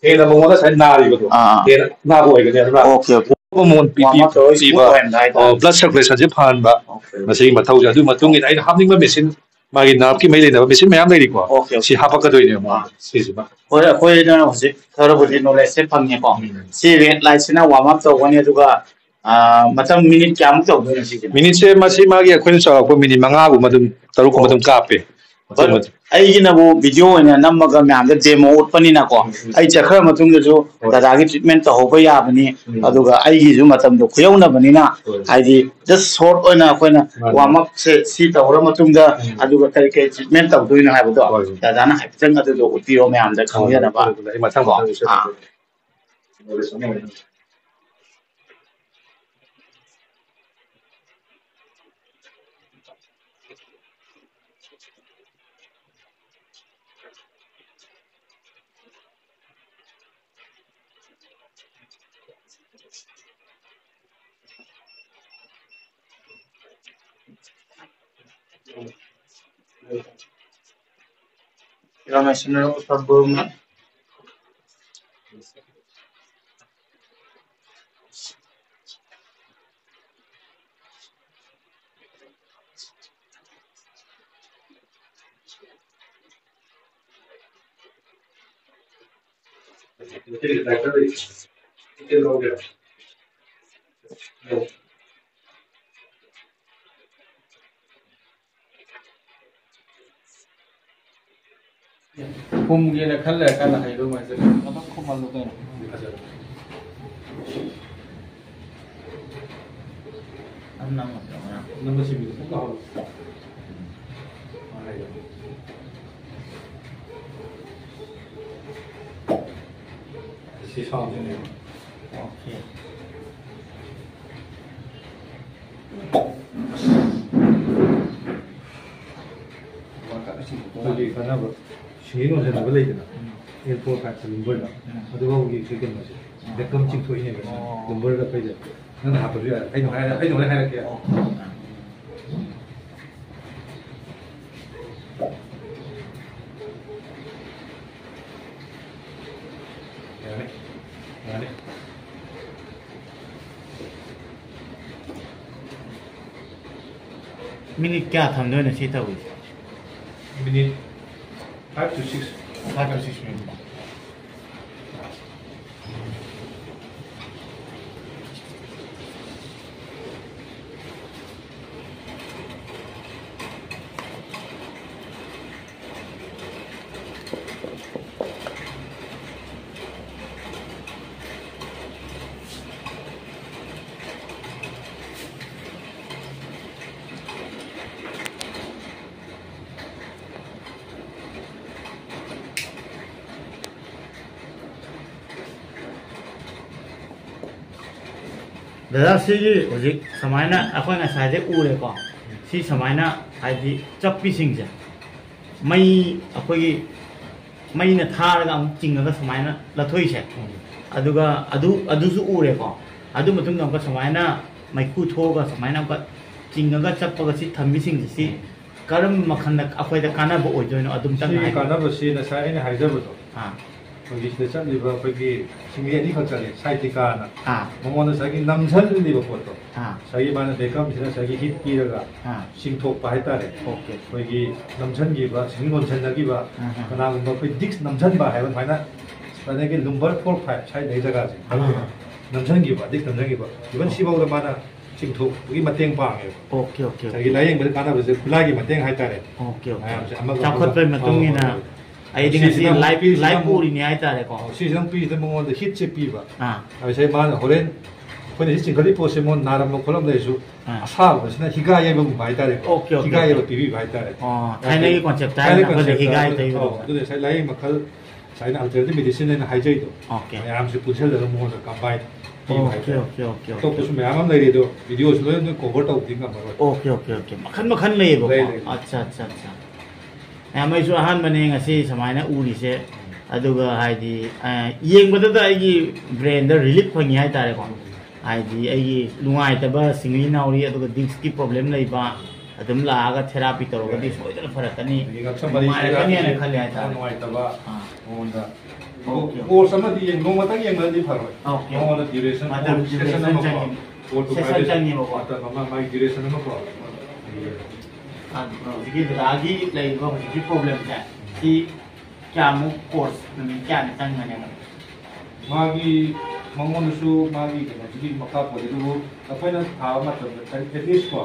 हे ना मंगों दा सही नारी बतो हे ना को है ना ओके ओके मोन पीपी पीबा ब्लड सर्कुलेशन से फानबा मसी मथौ अदु मतुंग इन आइ हामनिंग मेसिन मागी नाप की मै लेना मेसिन मयाम लेरिको सि हापकदोइने म सिजिमा होय होय ना होसे थरबुदि नॉलेज से फंगे को सि रेड लाइट सिना वार्म अप तो वने दुगा मतलब मिनिट क्या तो मिनिट से मसी मागी अखोइन चाको मिनिट 5 गु मदुम 6 गु मदुम कापे ꯑꯩꯒꯤꯅꯕꯨ ꯚꯤꯗꯤꯑꯣ ꯑꯣꯏꯅ ꯅꯝꯃꯒ ꯃꯌꯥꯝꯗ ꯗꯦꯃꯣ ꯎꯠꯄꯅꯤꯅꯀꯣ ꯑꯩ ꯆꯠꯈ꯭ꯔ ꯃꯇꯨꯡꯗꯁꯨ ꯗꯥꯗꯥꯒꯤ ꯇ꯭ꯔꯤꯠꯃꯦꯟ ꯇꯧꯍꯧꯕ ꯌꯥꯕꯅꯤ ꯑꯗꯨꯒ ꯑꯩꯒꯤꯁꯨ ꯃꯇꯝꯗꯣ ꯈꯨꯌꯧꯅꯕꯅꯤꯅ ꯍꯥꯏꯗꯤ ꯖꯁ ꯁꯣꯔꯠ ꯑꯣꯏꯅ ꯑꯩꯈꯣꯏꯅ ꯋꯥꯔꯝ ꯑꯞ ꯁꯦ ꯁꯤ ꯇꯧꯔ ꯃꯇꯨꯡꯗ ꯑꯗꯨꯒ ꯀꯔꯤ ꯀꯔꯤ ꯇ꯭ꯔꯤꯠꯃꯦꯟ ꯇꯧꯗꯣꯏꯅꯣ ꯍꯥꯏꯕꯗꯣ ꯗꯥꯗꯥꯅ ꯍꯥꯏꯐꯦꯠꯇꯪ ꯑꯗꯨꯗꯣ ꯎꯠꯄꯤꯌꯣ ꯃꯌꯥꯝꯗ ꯈꯪꯖꯅꯕ Ramesh Prabhu ꯀꯨꯝꯒꯦꯅ ꯈꯜꯂ ꯀꯥꯟꯗ ꯍꯩꯔꯨ ꯃꯥꯏꯁꯦ ꯃꯇꯝ ꯈꯨꯃꯜꯂꯨ ꯀꯩꯅꯣ ꯅꯝꯕ ꯁꯤꯕꯤꯗꯨ ꯄꯨꯡ ꯀꯥꯎ ꯁꯤ ꯁꯥꯎꯟꯁꯤꯅꯦ ꯑꯣꯀꯦ ꯑꯩꯈꯣꯏꯒꯤ ꯀꯥꯟꯅꯕ ꯁꯤꯡꯂꯤ ꯅꯣꯟꯁꯤꯟꯅꯕ ꯂꯩꯗꯅ L4-5 ꯂꯨꯝꯕꯔꯗ ꯑꯗꯨꯐꯥꯎꯒꯤ ꯀꯩꯅꯣꯁꯦ ꯕꯦꯀꯝ ꯆꯤꯡꯊꯣꯛꯏꯅꯦꯕ ꯂꯨꯝꯕꯔꯗ ꯑꯩꯈꯣꯏꯗ ꯅꯪꯅ ꯍꯥꯞꯄꯁꯨ ꯌꯥꯔꯦ ꯑꯩꯅ ꯍꯣꯔꯦꯟ ꯍꯥꯏꯔꯛꯀꯦ यानी मिनिट क्या थम्दोइन सी तब मिनिट 5 to 6 मिनट दादा सी हजिक समायना अखोना साइड उरेको सी समायना हाइदि चप्पी सिंगसे मई अखोगी मई न थारगा अमुक चिंगगा समायना लथोइसे अदुगा अदुसु उरेको अदु मतुंग अमुक समायना मैखु थोगा समायना का चिंगगा चप्पगा सी थम्बी सिंगसे सी करम मखन अखोइदा कानाबो ओइदोइनो अदुम तंग हाइ कानाबो सी न साइने हाइजबतो हां ꯍꯧꯖꯤꯛ ꯁꯤꯗ ꯆꯠꯂꯤꯕ ꯑꯩꯈꯣꯏꯒꯤ ꯁꯤꯡꯂꯤ ꯑꯅꯤꯈꯛ ꯆꯠꯂꯤ ꯁꯥꯏꯇꯤꯀꯥꯅ ꯃꯉꯣꯟꯗ ꯉꯁꯥꯏꯒꯤ ꯅꯝꯁꯤꯜꯂꯤꯕ ꯄꯣꯠꯇꯣ ꯉꯁꯥꯏꯒꯤ ꯃꯥꯅ ꯕꯦꯀꯝꯁꯤꯗ ꯉꯁꯥꯏꯒꯤ ꯍꯤꯠ ꯄꯤꯔꯒ ꯆꯤꯡꯊꯣꯛꯄ ꯍꯥꯏꯇꯥꯔꯦ ꯑꯩꯈꯣꯏꯒꯤ ꯅꯝꯁꯤꯟꯈꯤꯕ ꯁꯤꯡꯂꯤ ꯅꯣꯟꯁꯤꯟꯅꯈꯤꯕ ꯀꯅꯥꯒꯨꯝꯕ ꯑꯩꯈꯣꯏ ꯗꯤꯛꯁ ꯅꯝꯁꯤꯟꯕ ꯍꯥꯏꯕ ꯑꯗꯨꯃꯥꯏꯅ ꯑꯗꯒꯤ ꯂꯨꯝꯕꯔ 4-5 ꯁꯥꯏꯗꯒꯤ ꯖꯒꯥꯁꯦ ꯅꯝꯁꯤꯟꯈꯤꯕ ꯗꯤꯛꯁ ꯅꯝꯁꯤꯟꯈꯤꯕ ꯏꯚꯟ ꯁꯤꯐꯥꯎꯗ ꯃꯥꯅ ꯆꯤꯡꯊꯣꯛꯄꯒꯤ ꯃꯇꯦꯡ ꯄꯥꯡꯉꯦꯕ ओके ओके ꯉꯁꯥꯏꯒꯤ ꯂꯥꯌꯦꯡꯕꯗ ꯀꯥꯟꯅꯕꯁꯦ ꯈꯨꯠꯂꯥꯏꯒꯤ ꯃꯇꯦꯡ ꯍꯥꯏꯇꯥꯔꯦ ओके ꯃꯌꯥꯝꯁꯦ ꯑꯃꯒ चाखोत्पै मतुंगिना आई दिन सी लाइव पूरी नहीं आया तारे को सी जंग पी द मोंग द हिट से पीबा ऐसे मान होरेन ꯑꯩꯈꯣꯏꯅ ꯁꯤ ꯆꯤꯡꯈꯠꯂꯤ ꯄꯣꯠꯁꯦ ꯃꯣꯏ ꯅꯥꯔꯝꯕ ꯈꯣꯠꯂꯝꯕ ꯂꯩꯔꯁꯨ ꯑꯁꯥꯕꯁꯤꯅ ꯍꯤꯒꯥ ꯌꯩꯕꯒꯨꯝꯕ ꯍꯥꯏꯇꯥꯔꯦ ꯍꯤꯒꯥ ꯌꯩꯕ ꯄꯤꯕꯤꯕ ꯍꯥꯏꯇꯥꯔꯦ ꯊꯥꯏꯅꯒꯤ ꯀꯣꯟꯁꯦꯞꯇ ꯑꯩꯈꯣꯏꯅ ꯍꯤꯒꯥꯏ ꯇꯩꯕꯗꯣ ꯑꯗꯨꯅ ꯉꯁꯥꯏ ꯂꯥꯏꯌꯦꯡ ꯃꯈꯜ ꯉꯁꯥꯏꯅ ꯑꯜꯇꯔꯅꯦꯇꯤቭ ꯃꯦꯗꯤꯁꯤꯟ ꯍꯥꯏꯅ ꯍꯥꯏꯖꯩꯗꯣ ꯃꯌꯥꯝꯁꯦ ꯄꯨꯟꯁꯤꯜꯂꯒ ꯃꯉꯣꯟꯗ ꯀꯝꯕꯥꯏꯟ ꯄꯤꯕ ꯍꯥꯏꯇꯥꯔꯦ ꯑꯇꯣꯞꯄꯁꯨ ꯃꯌꯥꯝ ꯑꯃ ꯂꯩꯔꯤ ꯑꯗꯣ ꯚꯤꯗꯤꯑꯣꯁꯨ ꯂꯣꯏꯅ ꯀꯣꯚꯔ ꯇꯧꯕꯗꯤ ꯉꯝꯃꯔꯣꯏ ꯑꯣꯀꯦ ꯃꯈꯟ ꯃꯈꯟ ꯂꯩꯌꯦꯕꯀꯣ ꯑꯠꯆꯥ ꯃꯌꯥꯝ ꯑꯩꯁꯨ ꯑꯍꯥꯟꯕꯅꯦ ꯉꯁꯤ ꯁꯨꯃꯥꯏꯅ ꯎꯔꯤꯁꯦ ꯑꯗꯨꯒ ꯍꯥꯏꯗꯤ ꯌꯦꯡꯕꯗꯗ ꯑꯩꯒꯤ ꯕ꯭ꯔꯦꯟꯗ ꯔꯤꯂꯤꯐ ꯐꯪꯉꯤ ꯍꯥꯏꯇꯥꯔꯦꯀꯣ ꯍꯥꯏꯗꯤ ꯑꯩꯒꯤ ꯅꯨꯡꯉꯥꯏꯇꯕ ꯁꯤꯡꯂꯤ ꯅꯥꯎꯔꯤ ꯑꯗꯨꯒ ꯗꯤꯛꯁꯀꯤ ꯄ꯭ꯔꯣꯕ꯭ꯂꯦꯝ ꯂꯩꯕ ꯑꯗꯨꯝ ꯂꯥꯛꯑꯒ ꯊꯦꯔꯥꯄꯤ ꯇꯧꯔꯒꯗꯤ ꯁꯣꯏꯗꯅ ꯐꯔꯛꯀꯅꯤ ꯅꯨꯡꯉꯥꯏꯔꯛꯀꯅꯤꯅ ꯈꯜꯂꯦ ꯍꯥꯏꯇꯥꯔꯦ ꯅꯨꯡꯉꯥꯏꯇꯕ ꯃꯉꯣꯟꯗ ꯀꯣꯔꯁ ꯑꯃꯗꯤ ꯅꯣꯡꯃꯇꯪ ꯌꯦꯡꯕꯗꯤ ꯐꯔꯣꯏ ꯃꯉꯣꯟꯗ ꯗ꯭ꯌꯨꯔꯦꯁꯟ ꯁꯦꯁꯟ ꯑꯃ ꯃꯥꯒꯤ ꯗ꯭ꯌꯨꯔꯦꯁꯟ ꯑꯃ ꯍꯧꯖꯤꯛꯀꯤ ꯗꯗꯥꯒꯤ ꯂꯩꯔꯤꯕ ꯍꯧꯖꯤꯛꯀꯤ ꯄ꯭ꯔꯣꯕ꯭ꯂꯦꯝꯁꯦ ꯁꯤ ꯀꯌꯥꯃꯨꯛ ꯀꯣꯔꯁ ꯅꯨꯃꯤꯠ ꯀꯌꯥꯅꯤ ꯆꯪꯒꯅꯦꯕ ꯃꯥꯒꯤ ꯃꯉꯣꯟꯗꯁꯨ ꯃꯥꯒꯤ ꯀꯩꯅꯣꯁꯤꯒꯤ ꯃꯈꯥ ꯄꯣꯜꯂꯤ ꯑꯗꯨꯕꯨ ꯑꯩꯈꯣꯏꯅ ꯊꯥꯕ ꯃꯇꯝꯗ ꯑꯦꯠꯂꯤꯁ ꯀꯣ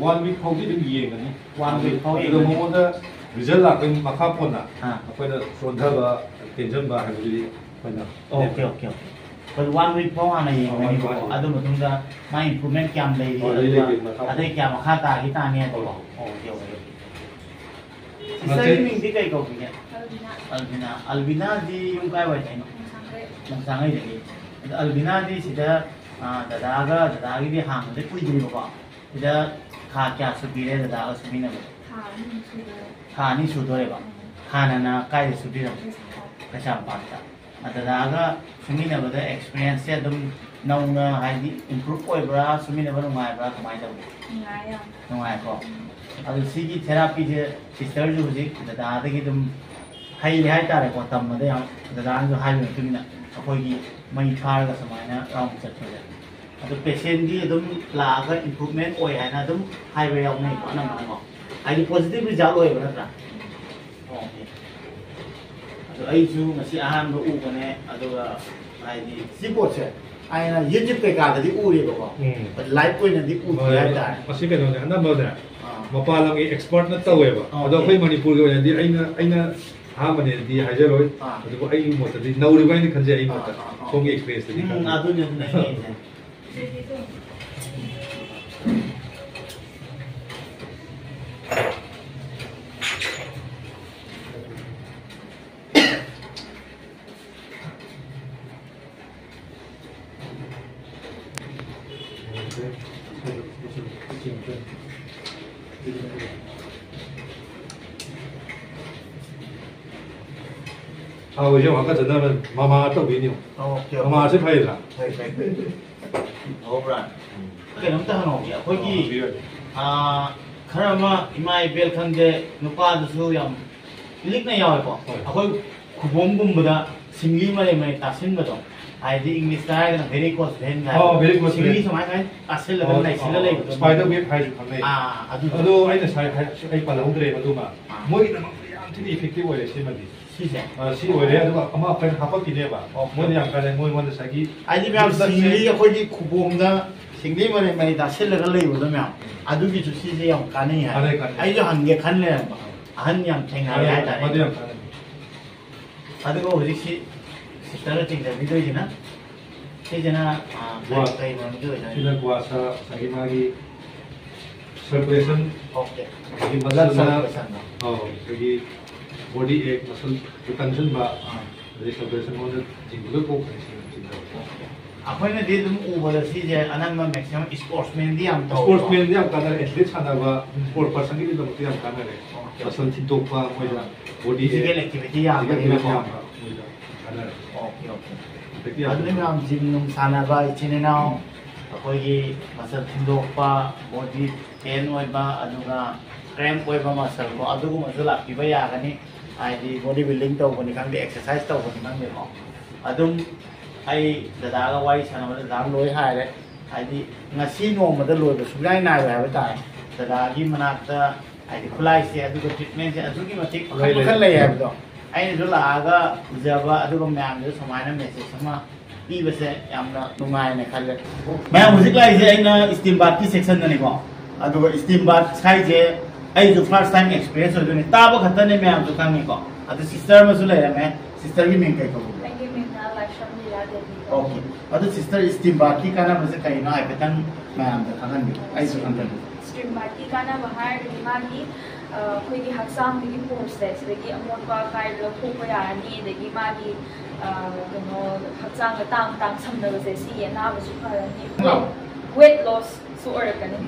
1 week ꯐꯥꯎꯗꯤ ꯑꯗꯨꯝ ꯌꯦꯡꯒꯅꯤ 1 week ꯐꯥꯎ ꯑꯗꯨꯒ ꯃꯉꯣꯟꯗ ꯔꯤꯖꯜ ꯂꯥꯛꯄꯒꯤ ꯃꯈꯥ ꯄꯣꯟꯅ ꯑꯩꯈꯣꯏꯅ ꯆꯣꯟꯊꯕ ꯇꯦꯟꯁꯤꯟꯕ ꯍꯥꯏꯕꯗꯨꯗꯤ ꯑꯩꯈꯣꯏꯅ ꯑꯣꯀꯦ 1 week ꯐꯥꯎ ꯍꯥꯟꯅ ꯌꯦꯡꯒꯅꯤꯕꯀꯣ ꯑꯗꯨ ꯃꯇꯨꯡꯗ ꯃꯥ ꯏꯝꯄ꯭ꯔꯨꯚꯃꯦꯟ ꯀꯌꯥꯝ ꯂꯩꯔꯤ ꯑꯗꯨꯒ ꯑꯇꯩ ꯀꯌꯥ ꯃꯈꯥ ꯇꯥꯈꯤ ꯇꯥꯅꯤ ꯍꯥꯏꯕꯀꯣ ꯑꯣꯀꯦ ꯁꯤꯁꯇꯔꯒꯤ ꯃꯤꯡꯗꯤ ꯀꯩ ꯀꯧꯕꯤꯒꯦ ꯑꯜꯕꯤꯅꯥꯗꯤ ꯌꯨꯝ ꯀꯥꯏꯋꯥꯏꯗꯩꯅꯣ ꯃꯣꯡꯁꯥꯡꯉꯩꯗꯒꯤ ꯑꯗꯣ ꯑꯜꯕꯤꯅꯥꯗꯤ ꯁꯤꯗ ꯗꯗꯥꯒꯤꯗꯤ ꯍꯥꯡꯕꯗꯤ ꯀꯨꯏꯗ꯭ꯔꯤꯕꯀꯣ ꯁꯤꯗ ꯊꯥ ꯀꯌꯥ ꯁꯨꯕꯤꯔꯦ ꯗꯗꯥꯒ ꯁꯨꯃꯤꯟꯅꯕ ꯊꯥ 2 ꯁꯨꯗꯣꯔꯦꯕ ꯍꯥꯟꯅꯅ ꯀꯥꯏꯗ ꯁꯨꯕꯤꯔꯝꯕ ꯀꯩꯁꯥꯝꯄꯥꯠꯇ ꯗꯗꯥꯒ ꯁꯨꯃꯤꯟꯅꯕꯗ ꯑꯦꯛꯁꯄꯤꯔꯤꯌꯦꯟꯁꯁꯦ ꯑꯗꯨꯝ ꯅꯧꯅ ꯍꯥꯏꯗꯤ ꯏꯝꯄ꯭ꯔꯨꯚ ꯑꯣꯏꯕ꯭ꯔꯥ ꯁꯨꯃꯤꯟꯅꯕ ꯅꯨꯡꯉꯥꯏꯕ꯭ꯔꯥ ꯀꯃꯥꯏꯅ ꯇꯧꯒꯦ ꯅꯨꯡꯉꯥꯏꯀꯣ ꯑꯗꯨ ꯁꯤꯒꯤ ꯊꯦꯔꯥꯄꯤꯁꯦ ꯁꯤꯁꯇꯔꯁꯨ ꯍꯧꯖꯤꯛ ꯗꯗꯥꯗꯒꯤ ꯑꯗꯨꯝ ꯍꯩꯔꯦ ꯍꯥꯏꯇꯥꯔꯦꯀꯣ ꯇꯝꯕꯗ ꯌꯥꯝ ꯗꯗꯥꯅꯁꯨ ꯍꯥꯏꯕ ꯃꯇꯨꯡꯏꯟꯅ ꯑꯩꯈꯣꯏꯒꯤ ꯃꯩ ꯊꯥꯔꯒ ꯁꯨꯃꯥꯏꯅ ꯔꯥꯎꯟ ꯆꯠꯄꯁꯦ ꯑꯗꯨ ꯄꯦꯁꯦꯟꯗꯤ ꯑꯗꯨꯝ ꯂꯥꯛꯑꯒ ꯏꯝꯄ꯭ꯔꯨꯚꯃꯦꯟ ꯑꯣꯏ ꯍꯥꯏꯅ ꯑꯗꯨꯝ ꯍꯥꯏꯕ ꯌꯥꯎꯅꯩꯀꯣ ꯑꯅꯝꯕꯅꯀꯣ ꯍꯥꯏꯗꯤ ꯄꯣꯖꯤꯇꯤꯚ ꯔꯤꯖꯜꯠ ꯑꯣꯏꯕ ꯅꯠꯇ꯭ꯔꯥ ꯑꯣꯀꯦ ꯑꯗꯣ ꯑꯩꯁꯨ ꯉꯁꯤ ꯑꯍꯥꯟꯕ ꯎꯕꯅꯦ ꯑꯗꯨꯒ ꯍꯥꯏꯗꯤ ꯁꯤ ꯄꯣꯠꯁꯦ ꯑꯩꯅ ꯌꯨꯇ꯭ꯌꯨꯕ ꯀꯩꯀꯥꯗꯗꯤ ꯎꯔꯦꯕꯀꯣ ꯂꯥꯏꯚ ꯑꯣꯏꯅꯗꯤ ꯎꯗꯦ ꯍꯥꯏꯇꯥꯔꯦ ꯃꯁꯤ ꯀꯩꯅꯣꯅꯦ ꯑꯅꯝꯕꯅꯦ ꯃꯄꯥꯟ ꯂꯝꯒꯤ ꯑꯦꯛꯁꯄꯔꯠꯅ ꯇꯧꯋꯦꯕ ꯑꯗꯣ ꯑꯩꯈꯣꯏ ꯃꯅꯤꯄꯨꯔꯒꯤ ꯑꯣꯏꯅꯗꯤ ꯑꯩꯅ ꯑꯍꯥꯟꯕꯅꯦꯗꯤ ꯍꯥꯏꯖꯔꯣꯏ ꯑꯗꯨꯕꯨ ꯑꯩꯒꯤ ꯃꯣꯠꯇꯗꯤ ꯅꯧꯔꯤꯕ ꯍꯥꯏꯅ ꯈꯟꯖꯩ ꯑꯩꯒꯤ ꯃꯣꯠꯇ ꯁꯣꯝꯒꯤ ꯑꯦꯛꯁꯄꯤꯔꯤꯌꯦꯟꯁꯇꯗꯤ ꯑꯗꯨꯅꯦ 이제 아까 전화는 마마 또 비니요. 마마 아직 파이라. 어브란. 그놈도 하나 오게. 거기 카라마 이마이 벨 칸데 누파도수 ям 릭나 야와고. 거기 구봉군보다 싱리마레마이 따신거죠. 아이디 잉글리시 하이나 베리 코스 된다. 베리 코스. 싱리 소마이 따실러가 나이 실러레. 스파이더 웹 하이즈 강내. 아도 아이는 사이 아이 발라운드레 마도마. 뭐기는 양 되게 이펙티브 오래 시마디. 시 오래 아두가 아마 팬 하박기네바. 뭐니 양간에 뭐는 사기. 아이디 명 싱리 거기 구봉다 싱리마레마이 따실러가 레이거든 명. 아두기 주시지 양 가능해. 아이도 한개 간래. 한양 탱하게 하다. 맞아요. 아두가 우리 sister tinggal video je na, je na kayak mana tu je. Sila kuasa sagi magi circulation. Okay. Sagi muscle na. Sagi body ek muscle retention ba. Jadi circulation mo na tinggal ko kasi tinggal. Apa yang dia tu ubah si je, anak mana maximum sportsman dia am tahu. Sportsman dia am kana atlet sana ba sport person ni tu dia am kana le. Muscle tintok ba mo ya body physical activity ya. Okay अदुने में हम gym नुम सानाबा इचिनेनाव अखोगी muscle थिंदोकपा body pain ओइबा अदुगा क्रैम्प ओइबा मसल को अदुगु मसल लापिबा यागनी आइदि बॉडी बिल्डिंग तौबनी खांदे एक्सरसाइज तौबनी खांदे को अदुम आई ददागा वाई सानाबा दाम लोय हायरे आइदि ngasi नोमदा लोयबा सुलाय नाय हायबा ताय ददागी मनाक्ता आइदि खुलाय से अदुगा ट्रीटमेंट से अदुगी मतिक खल लय हायबदो अगर लागा जब मैम सूमायन मेसेज पीबसे नुंगायने खले मैम हजिक लाइसे स्टीम बाथ की सेक्शन दनेको स्टीम बाथ साइजे फर्स्ट टाइम एक्सपीरियंस होदने ताब खतने मैम जो खानेको सिस्टर में लेरमे सिस्टर की मिंग कई ओके अदु सिस्टर स्टीम बाथ की कानाबसे कइनो आइफेतन मैम द खगन बि आइसु खंतन स्टीम बाथ की कानाबा हाइरदि मागी अखोइगी हक्सांगदि पोर्स दगी अमोटपा काइ लखोपा यानी दगी मागी कनो हक्सांग तांग तांग समनबसे सी एनाबसु फरनी वेट लॉस सु ओरकनी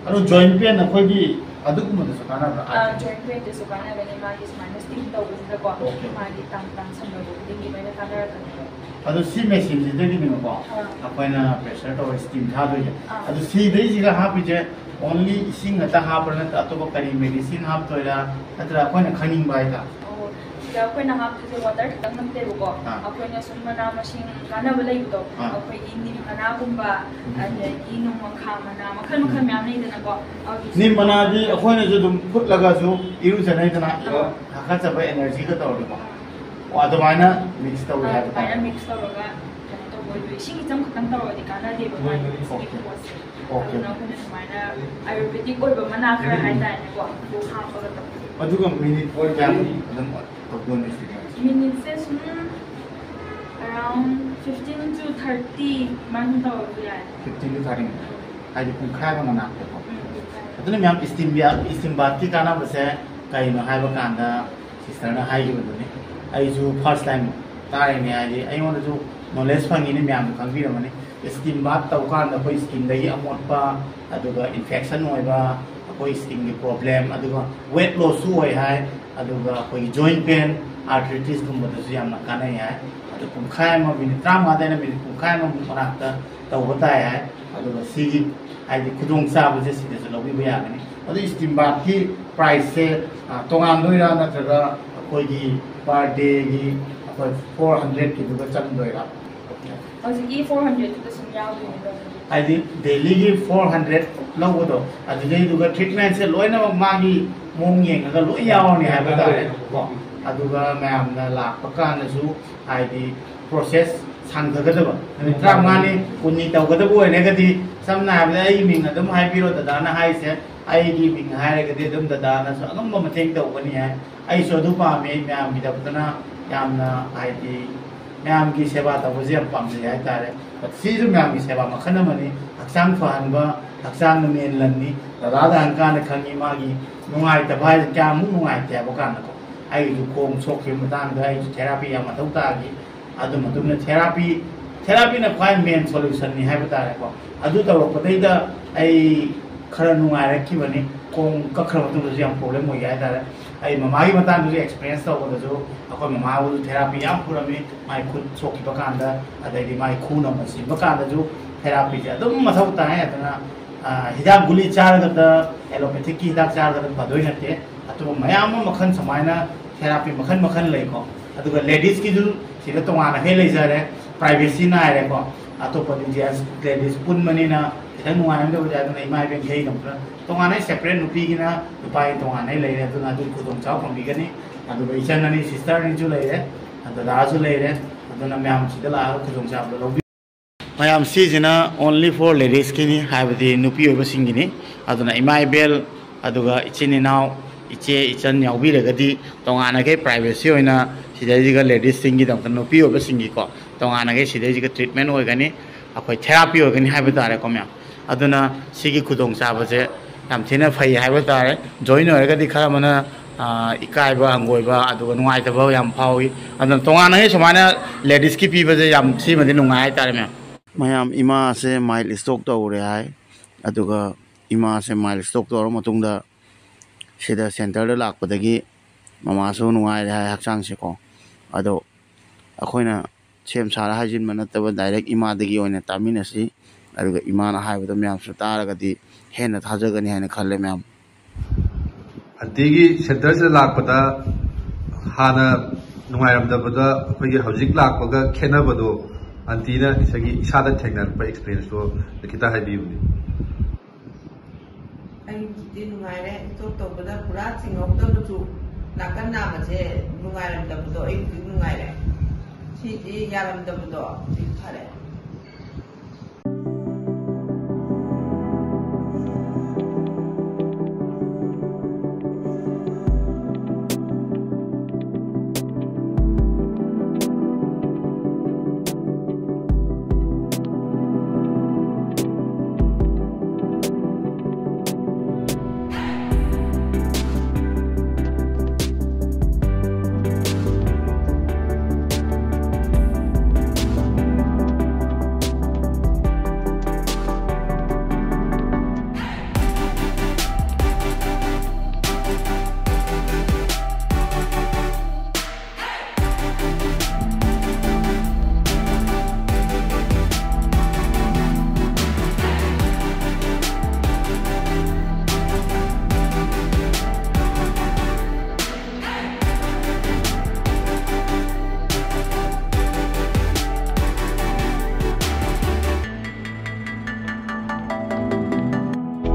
अदु जॉइंट पेन अखोइगी अदुकुमदसु कानाबा जॉइंट पेन दसु कानाबनि मागी स्माइनस स्टीम तौबसदको मागी तांग तांग समनबदि मैंने कानारकनी अदु सी मशीन जिदगी निको अखोइना प्रेशर तो स्टीम थादोय अदु सी दैजिगा हापिजे ओनली इसिंग अता हापरना अतोबा करी मेडिसिन हापतोयरा अतरा अखोइना खनिंग बायता सिदा अखोइना हापतोजे वाटर खतम नतेबको अखोइना सुमना मशीन कानाबा लैबतो अखोइगी निम मनागुंबा अदगी नुम मखा मना मखल मखल म्याम लेदनको निम मनादि अखोइना जो दुम फुटलगा जो इरु जनाइदना हाखाचबा एनर्जी का तौरको अदुमाइना मिक्स तौर हाबता मिक्स तौरगा तो बोय इसिंग जम खतम तौरदि कानादेबा मागी ओके सुमाइना आयुर्वेदिक ओइबा मना खरा हाइतानेको बो हापगा तब अदुगा मिनिट फोर जाम एकदम तौदोन मिनिट से सुन around 15 to 30 man तौर याय 15 to 30 आदि पुखा गा मना को अदुने म्याम स्टीम बात की काना बसे काइनो हाइबा कांदा सिस्टरना हाइगिबदुने आइजु फर्स्ट टाइम तारेने आदि आइओनजु नॉलेज फंगिने म्याम खंबिरमने स्टीम बात तौकान अखोइ स्किन दगी अमोटपा अदुगा इन्फेक्शन होइबा अखोइ स्किन की प्रॉब्लम अदुगा वेट लॉस सु होय हाय अदुगा अखोइ जॉइंट पेन आर्थराइटिस गुम्बदसु यामना कानै हाय अदु पुखाय म मिनिट 35 देना मिनिट पुखाय म मनाक्ता तौबताय हाय अदुगा सिगी आइदि खुदोंग चाबजे सिदेसु लौबिबा यागनि अदु स्टीम बात की प्राइस से तोगान दोइरा नत्रगा अखोइगी पर डे की अखोइ 400 की दुगा चम दोइरा How's 400 to the Sunyaw? I think daily 400 logo. As they do the treatment, say, Loina Magi, Monging, and the Loya only have a diet. Aduga, ma'am, the La Pacan, Zoo, I the process, Santagadaba. And the Tramani, Punita, Gadabu, and negative, some have the evening at the high bureau, the Dana High said, I giving high them the Dana, so I'm going to take the one here. I saw Dupa made ma'am with the Yamna, I the ma'am की सेवा तबजे पामजे हाइतारे सीजु ma'am की सेवा मखनमनि हक्सांग फहनबा हक्सांग main लन्नी दादा हंकान खंगी मागी नुंगाइ तबाय क्यामु नुंगाइ तेबो कानको आई जु कोम सोखे मतांग दा आई थेरापी या मतौ तागी अदु मतुमने थेरापी न फाइ मेन सॉल्यूशन नि हाइबतारे को अदु तवपदैदा आई खरा नुंगाइ रखिबनि कोम कखरा मतुमजे याम प्रॉब्लम होय हाइतारे आई ममागी मतांग जो एक्सपीरियंस तवबदजो अखोइ ममागु थेरापी याम पुरमी माइ खुद सोखि बकांदा अदैदि माइ खून अमसि बकांदाजु थेरापी जे अदुम मथौ ताय अदना हिदाक गुली चारगदा एलोपैथिक की हिदाक चारगदा फदोइ नते अतु मयाम मखन समायना थेरापी मखन मखन लैको अदुगा लेडीज की जु सिदा तोंगाना हे लैजारे प्राइवेसी ना आरेको अतोपदि जे लेडीज पुनमनिना इथं नुआयमदो जादना इमाइ बें हेइ नम्प्रा तोंगाना सेपरेट नुपीगिना नुपाइ तोंगाना लैरे अदुना अदु खुदों चाव फंबिगनि अदुगा इचननि सिस्टर निजु लैरे दादाजु लैरे अदुना म्याम सिदा ला खुदों चाव लौबि मैम सिजना ओनली फॉर लेडीज की हाइबदी नुपी ओइबसिंगिनी अदुना इमाइ बेल अदुगा इचिनि नाव इचे इचन याउबिरगदी तोंगानागे प्राइवेसी होइना सिदैजिगा लेडीज सिंगी दम नुपी ओइबसिंगी को तोंगानागे सिदैजिगा ट्रीटमेंट होइगनी अखोइ थेरापी होइगनी हाइबा तारे को म्याम अदुना सिगी खुदों चाबजे याम थिना फै हाइबा तारे जॉइन होइगदी खरा मना इकाइबा अंगोइबा अदुगा नुंगाइतबा याम फावी अदुना तोंगानागे समाना लेडीज की पीबजे याम सिमदि नुंगाइ तारे म्याम मैम इमा से माइल स्टॉक तौरे है अदुगा इमा से माइल स्टॉक तौर मतुंगदा सिदा सेंटर लाकपदगी ममासु नुंगाइ है हक्सांग से को अदो अखोइना सेम सारा हाजिन मनतब डायरेक्ट इमा दगी ओइना तामिनसी अदुगा इमाना हाइबदो म्याम सु तारगदी हेना थाजगनी हैना खल्ले म्याम अतिगी सेंटर से लाकपदा हाना नुंगाइरमदबदा अखोइगी हौजिक लाकपगा खेनबदो अंतीना इसकी इसादा थेंगनरपा एक्सपीरियंस तो खिता हाइबिबनी आई नुंगाइरे तो तोबदा पुरा चिंगौदबजु नाकन नामजे नुंगाइरमदबदो आई नुंगाइरे सिजी यारमदबदो फरे